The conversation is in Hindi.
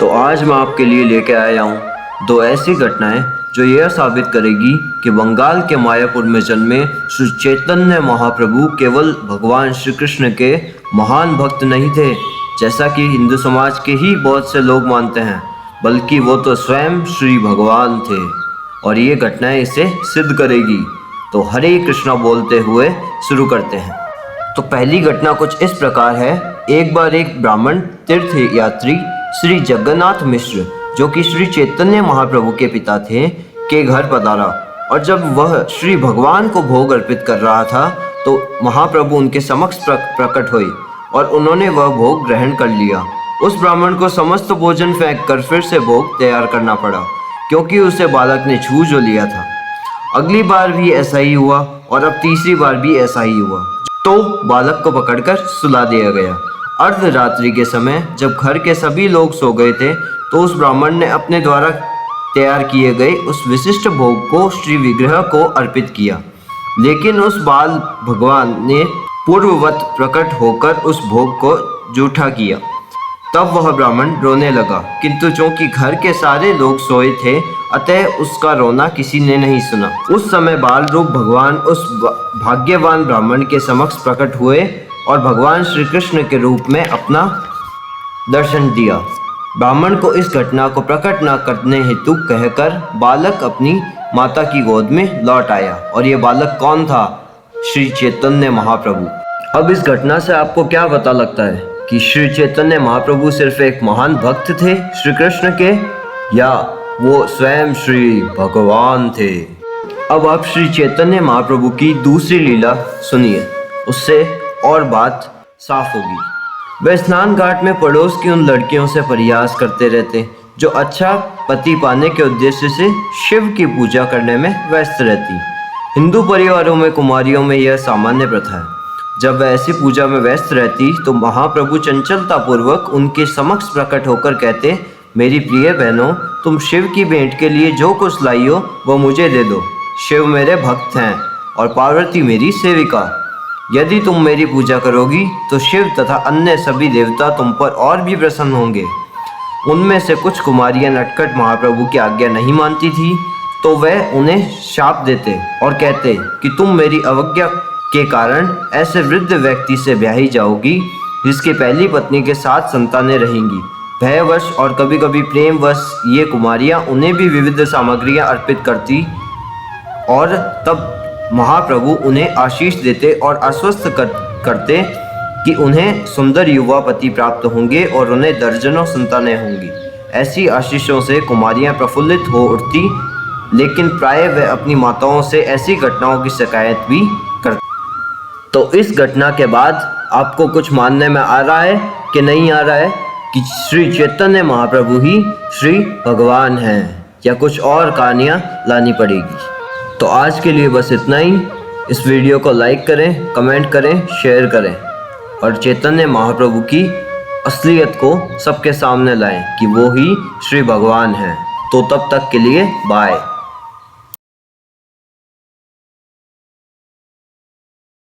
तो आज मैं आपके लिए लेके आया हूँ दो ऐसी घटनाएं जो यह साबित करेगी कि बंगाल के मायापुर में जन्मे श्री चैतन्य महाप्रभु केवल भगवान श्री कृष्ण के महान भक्त नहीं थे, जैसा कि हिंदू समाज के ही बहुत से लोग मानते हैं, बल्कि वो तो स्वयं श्री भगवान थे और ये घटनाएं इसे सिद्ध करेगी। तो हरे कृष्णा बोलते हुए शुरू करते हैं। तो पहली घटना कुछ इस प्रकार है। एक बार एक ब्राह्मण तीर्थ यात्री श्री जगन्नाथ मिश्र, जो कि श्री चैतन्य महाप्रभु के पिता थे, के घर पधारा और जब वह श्री भगवान को भोग अर्पित कर रहा था तो महाप्रभु उनके समक्ष प्रकट हुए और उन्होंने वह भोग ग्रहण कर लिया। उस ब्राह्मण को समस्त भोजन फेंक कर फिर से भोग तैयार करना पड़ा, क्योंकि उसे बालक ने छू जो लिया था। अगली बार भी ऐसा ही हुआ और अब तीसरी बार भी ऐसा ही हुआ, तो बालक को पकड़कर सुला दिया गया। अर्धरात्रि के समय जब घर के सभी लोग सो गए थे तो उस ब्राह्मण ने अपने द्वारा तैयार किए गए उस विशिष्ट भोग को श्री विग्रह को अर्पित किया, लेकिन उस बाल भगवान ने पूर्ववत प्रकट होकर उस भोग को जूठा किया। तब वह ब्राह्मण रोने लगा, किंतु चूंकि घर के सारे लोग सोए थे अतः उसका रोना किसी ने नहीं सुना। उस समय बाल रूप भगवान उस भाग्यवान ब्राह्मण के समक्ष प्रकट हुए और भगवान श्री कृष्ण के रूप में अपना दर्शन दिया। ब्राह्मण को इस घटना को प्रकट न करने हेतु कहकर बालक अपनी माता की गोद में लौट आया। और ये बालक कौन था? श्री चैतन्य महाप्रभु। अब इस घटना से आपको क्या पता लगता है कि श्री चैतन्य महाप्रभु सिर्फ एक महान भक्त थे श्री कृष्ण के, या वो स्वयं श्री भगवान थे? अब आप श्री चैतन्य महाप्रभु की दूसरी लीला सुनिए, उससे और बात साफ होगी। वे स्नान घाट में पड़ोस की उन लड़कियों से प्रयास करते रहते जो अच्छा पति पाने के उद्देश्य से शिव की पूजा करने में व्यस्त रहती। हिंदू परिवारों में कुमारियों में यह सामान्य प्रथा है। जब वह ऐसी पूजा में व्यस्त रहती तो महाप्रभु चंचलता पूर्वक उनके समक्ष प्रकट होकर कहते, मेरी प्रिय बहनों, तुम शिव की भेंट के लिए जो कुछ लाई हो वो मुझे दे दो। शिव मेरे भक्त हैं और पार्वती मेरी सेविका। यदि तुम मेरी पूजा करोगी तो शिव तथा अन्य सभी देवता तुम पर और भी प्रसन्न होंगे। उनमें से कुछ कुमारियां नटखट महाप्रभु की आज्ञा नहीं मानती थी, तो वह उन्हें शाप देते और कहते कि तुम मेरी अवज्ञा के कारण ऐसे वृद्ध व्यक्ति से ब्याही जाओगी जिसकी पहली पत्नी के 7 संतानें रहेंगी। भयवश और कभी कभी प्रेमवश ये कुमारियां उन्हें भी विविध सामग्रियां अर्पित करती और तब महाप्रभु उन्हें आशीष देते और आश्वस्त करते कि उन्हें सुंदर युवा पति प्राप्त होंगे और उन्हें दर्जनों संतानें होंगी। ऐसी आशीषों से कुमारियां प्रफुल्लित हो उठती, लेकिन प्राय वह अपनी माताओं से ऐसी घटनाओं की शिकायत भी करती। तो इस घटना के बाद आपको कुछ मानने में आ रहा है कि नहीं आ रहा है कि श्री चैतन्य महाप्रभु ही श्री भगवान हैं, या कुछ और कहानियाँ लानी पड़ेगी? तो आज के लिए बस इतना ही। इस वीडियो को लाइक करें, कमेंट करें, शेयर करें और चैतन्य महाप्रभु की असलियत को सबके सामने लाएं कि वो ही श्री भगवान हैं। तो तब तक के लिए बाय।